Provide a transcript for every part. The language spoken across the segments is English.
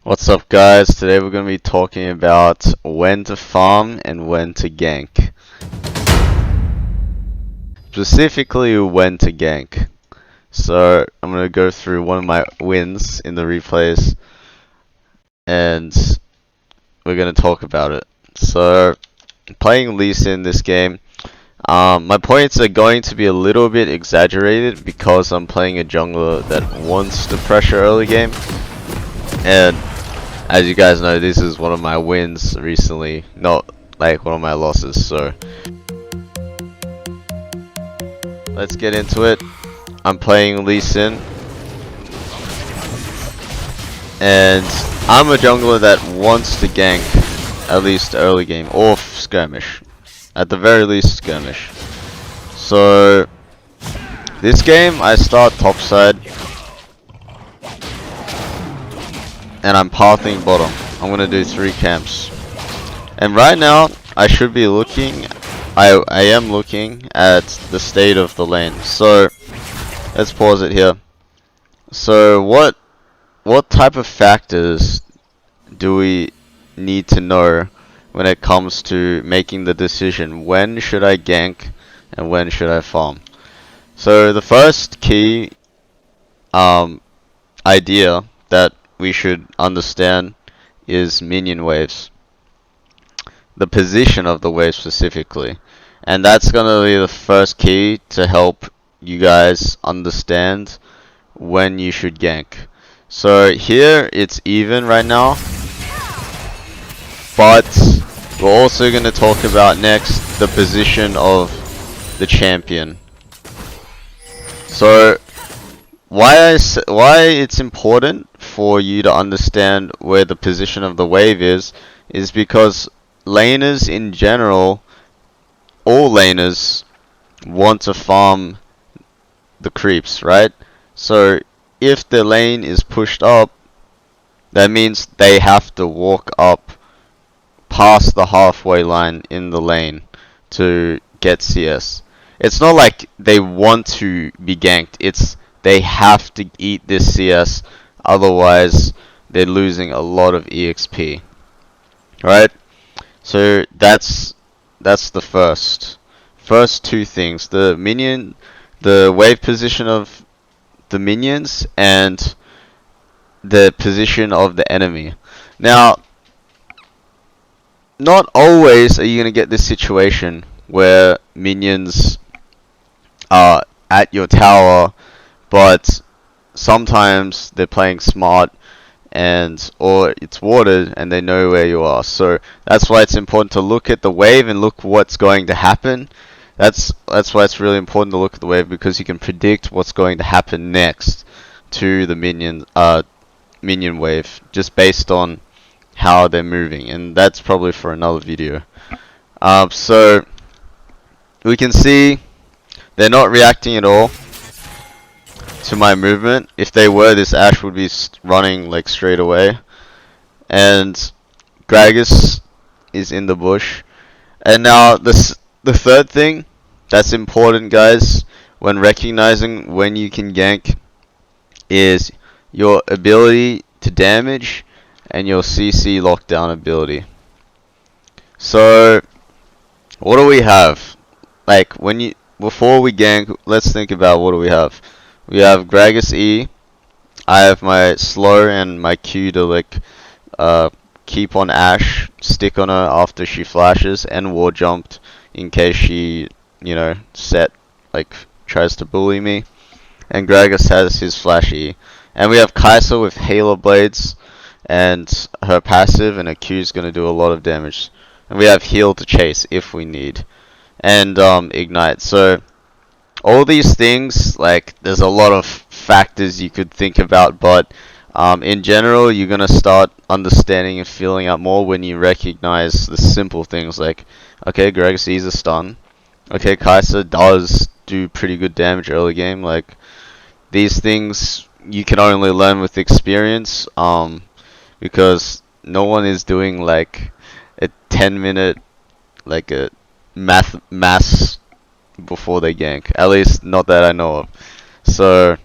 What's up, guys? Today we're going to be talking about when to farm and when to gank. Specifically, when to gank. So, I'm going to go through one of my wins in the replays and we're going to talk about it. So, playing Lee Sin this game, my points are going to be a little bit exaggerated because I'm playing a jungler that wants to pressure early game. And as you guys know, this is one of my wins recently, not like one of my losses, so let's get into it. I'm playing Lee Sin, and I'm a jungler that wants to gank at least early game, or skirmish. At the very least, skirmish. So, this game, I start topside, and I'm pathing bottom. I'm gonna do 3 camps. And right now, I should be looking, I am looking at the state of the lane. So, let's pause it here. So, what type of factors do we need to know when it comes to making the decision, when should I gank and when should I farm? So, the first key idea that we should understand is minion waves. The position of the wave specifically. And that's gonna be the first key to help you guys understand when you should gank. So here it's even right now, but we're also gonna talk about next the position of the champion. So why it's important for you to understand where the position of the wave is because laners in general, all laners want to farm the creeps, right? So if the lane is pushed up, that means they have to walk up past the halfway line in the lane to get CS. It's not like they want to be ganked, it's they have to eat this CS, otherwise they're losing a lot of EXP. Right? So that's the first 2 things. The wave position of the minions and the position of the enemy. Now, not always are you going to get this situation where minions are at your tower, but sometimes they're playing smart or it's watered and they know where you are. So that's why it's important to look at the wave and look what's going to happen. That's why it's really important to look at the wave, because you can predict what's going to happen next to the minion wave just based on how they're moving, and that's probably for another video. So we can see they're not reacting at all to my movement. If they were, this Ashe would be running like straight away. And Gragas is in the bush. And now the third thing that's important, guys, when recognizing when you can gank is your ability to damage and your CC lockdown ability. So what do we have? Like before we gank, let's think about what do we have. We have Gragas E. I have my slow and my Q to keep on Ashe, stick on her after she flashes, and war jumped in case she, tries to bully me. And Gragas has his flash E. And we have Kai'Sa with Halo Blades and her passive, and her Q is gonna do a lot of damage. And we have heal to chase if we need. And ignite. So all these things, there's a lot of factors you could think about, but in general, you're gonna start understanding and feeling out more when you recognize the simple things like, okay, Greg sees a stun. Okay, Kai'Sa does do pretty good damage early game. These things you can only learn with experience, because no one is doing a 10-minute a mass before they gank. At least not that I know of. So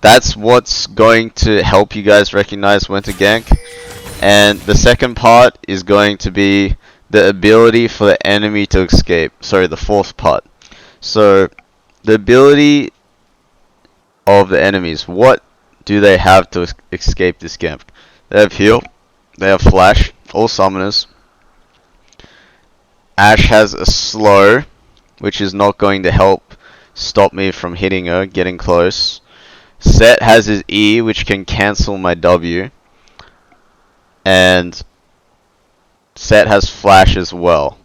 That's what's going to help you guys recognize when to gank. And the second part is going to be the ability for the enemy to escape. Sorry, the fourth part. So, the ability of the enemies. What do they have to escape this gank? They have heal, they have flash, all summoners. Ashe has a slow, which is not going to help stop me from hitting her, getting close. Set has his E, which can cancel my W. And Set has flash as well.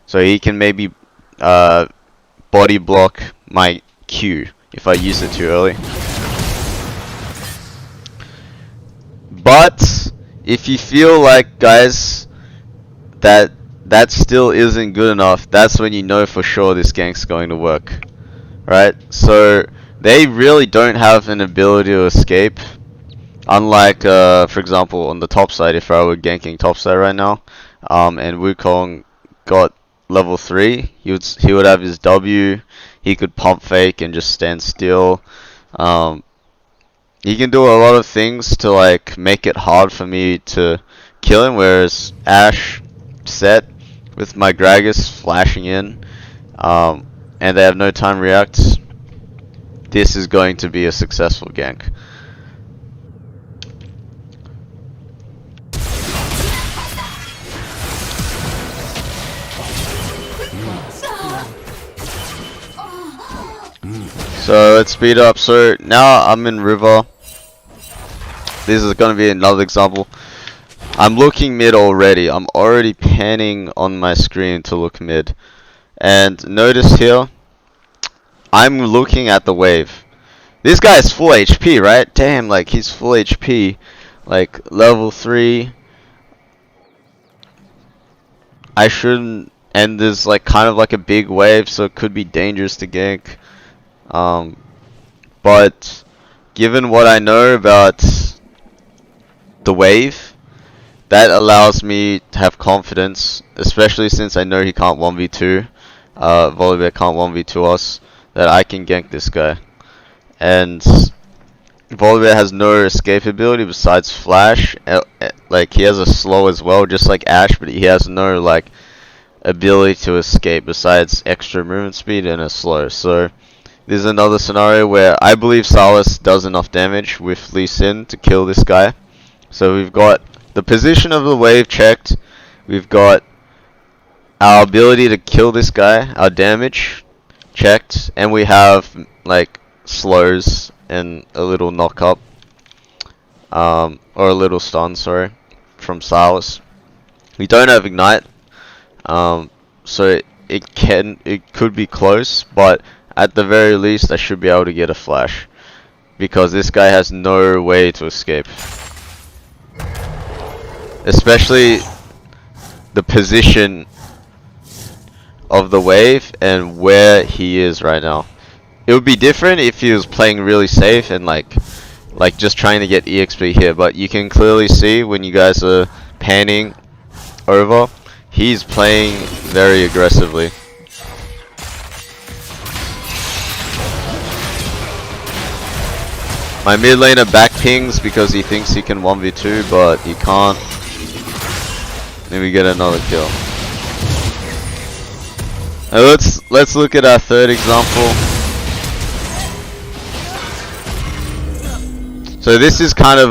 So he can maybe body block my Q if I use it too early. But if you feel like, guys, that still isn't good enough, that's when you know for sure this gank's going to work. Right? So they really don't have an ability to escape. Unlike, for example, on the top side, if I were ganking top side right now, and Wukong got level 3, he would have his W, he could pump fake and just stand still. He can do a lot of things to like make it hard for me to kill him, whereas Ashe, Set, with my Gragas flashing in, and they have no time reacts, this is going to be a successful gank. So let's speed up. So now I'm in river. This is going to be another example. I'm looking mid already. I'm already panning on my screen to look mid. And notice here, I'm looking at the wave. This guy is full HP, right? Damn, like he's full HP. Like level 3. I shouldn't, and there's like kind of like a big wave, so it could be dangerous to gank. But given what I know about the wave, that allows me to have confidence, especially since I know he can't 1v2, Volibear can't 1v2 us, that I can gank this guy. And Volibear has no escape ability besides flash. Like he has a slow as well, just like Ashe, but he has no like ability to escape besides extra movement speed and a slow. So this is another scenario where I believe Sylas does enough damage with Lee Sin to kill this guy. So we've got the position of the wave checked, we've got our ability to kill this guy, our damage checked, and we have like slows and a little knock up, or a little stun, sorry, from Sylas. We don't have ignite, so it could be close, but at the very least I should be able to get a flash, because this guy has no way to escape. Especially the position of the wave and where he is right now. It would be different if he was playing really safe and like just trying to get EXP here, but you can clearly see when you guys are panning over, he's playing very aggressively. My mid laner back pings because he thinks he can 1v2, but he can't. Then we get another kill. Now let's look at our third example. So this is kind of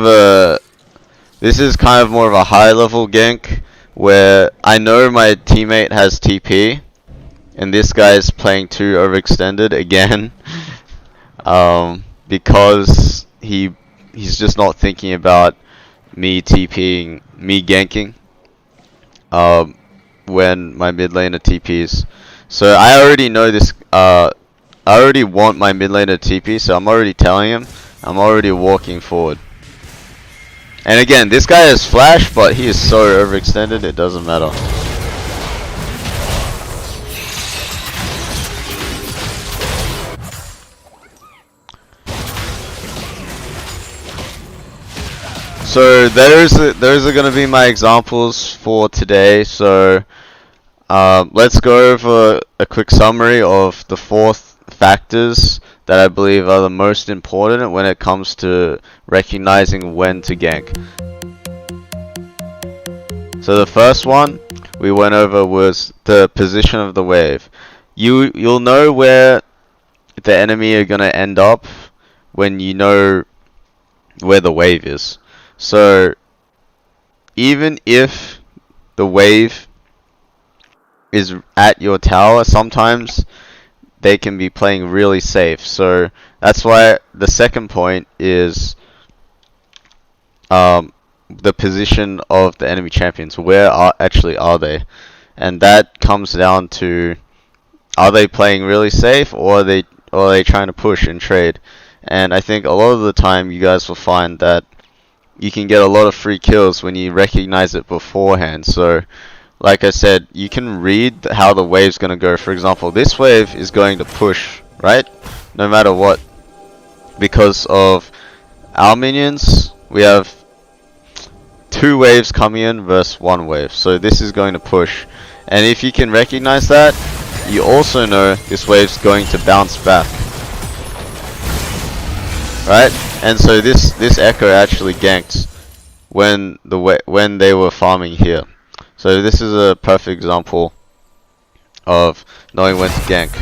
more of a high level gank where I know my teammate has TP and this guy is playing too overextended again. Because he's just not thinking about me TPing, me ganking when my mid laner TPs. So I already know this, I already want my mid laner TP, so I'm already telling him, I'm already walking forward. And again, this guy has flash, but he is so overextended, it doesn't matter. So those are going to be my examples for today. So let's go over a quick summary of the fourth factors that I believe are the most important when it comes to recognizing when to gank. So the first one we went over was the position of the wave. You'll know where the enemy are gonna end up when you know where the wave is. So even if the wave is at your tower, sometimes they can be playing really safe. So that's why the second point is the position of the enemy champions. Where are they? And that comes down to, are they playing really safe, or are they trying to push and trade? And I think a lot of the time you guys will find that you can get a lot of free kills when you recognize it beforehand. So like I said, you can read how the wave's going to go. For example, this wave is going to push, right? No matter what. Because of our minions, we have 2 waves coming in versus 1 wave. So this is going to push. And if you can recognize that, you also know this wave's going to bounce back. Right? And so this Echo actually ganked when they were farming here. So this is a perfect example of knowing when to gank.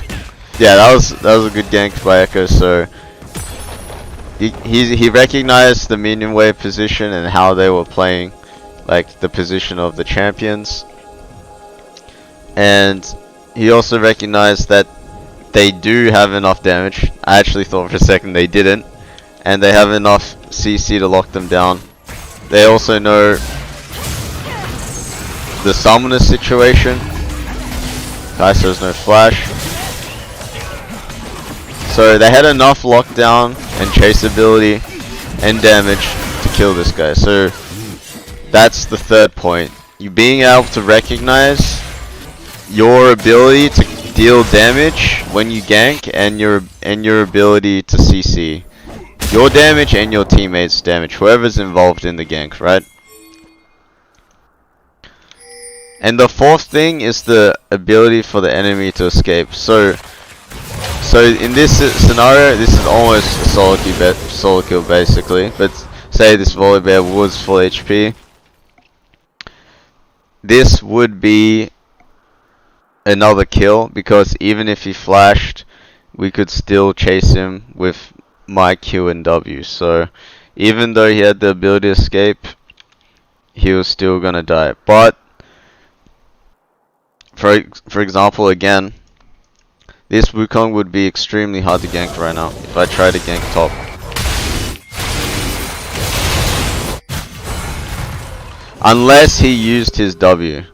Yeah, that was a good gank by Echo. So he recognized the minion wave position and how they were playing, like the position of the champions, and he also recognized that they do have enough damage. I actually thought for a second they didn't, and they have enough CC to lock them down. They also know the summoner situation. Kaiser's no flash. So they had enough lockdown and chaseability and damage to kill this guy. So that's the third point. You being able to recognize your ability to deal damage when you gank, and your ability to CC. Your damage and your teammates' damage, whoever's involved in the gank, right? And the fourth thing is the ability for the enemy to escape. So in this scenario, this is almost a solo kill basically. But say this Volibear was full HP. This would be another kill, because even if he flashed, we could still chase him with my Q and W. So even though he had the ability to escape, he was still gonna die. But for example, again, this Wukong would be extremely hard to gank right now if I try to gank top. Unless he used his W.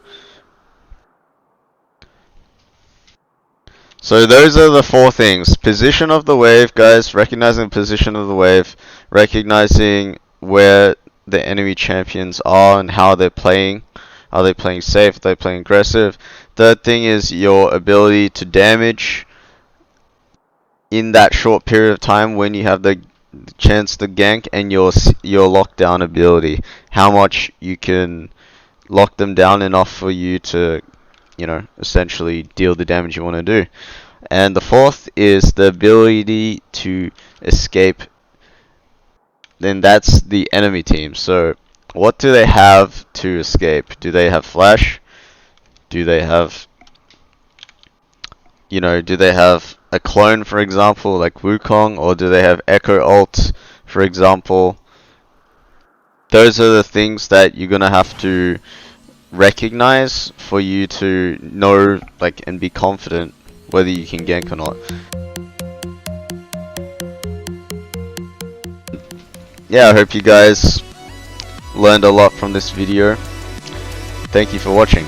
So those are the 4 things. Position of the wave, guys. Recognizing the position of the wave. Recognizing where the enemy champions are and how they're playing. Are they playing safe? Are they playing aggressive? Third thing is your ability to damage in that short period of time when you have the chance to gank, and your lockdown ability. How much you can lock them down enough for you to, essentially deal the damage you want to do. And the fourth is the ability to escape. Then that's the enemy team. So what do they have to escape? Do they have flash? Do they have, do they have a clone, for example, like Wukong? Or do they have Echo ult, for example? Those are the things that you're gonna have to recognize for you to know, and be confident whether you can gank or not. Yeah, I hope you guys learned a lot from this video. Thank you for watching.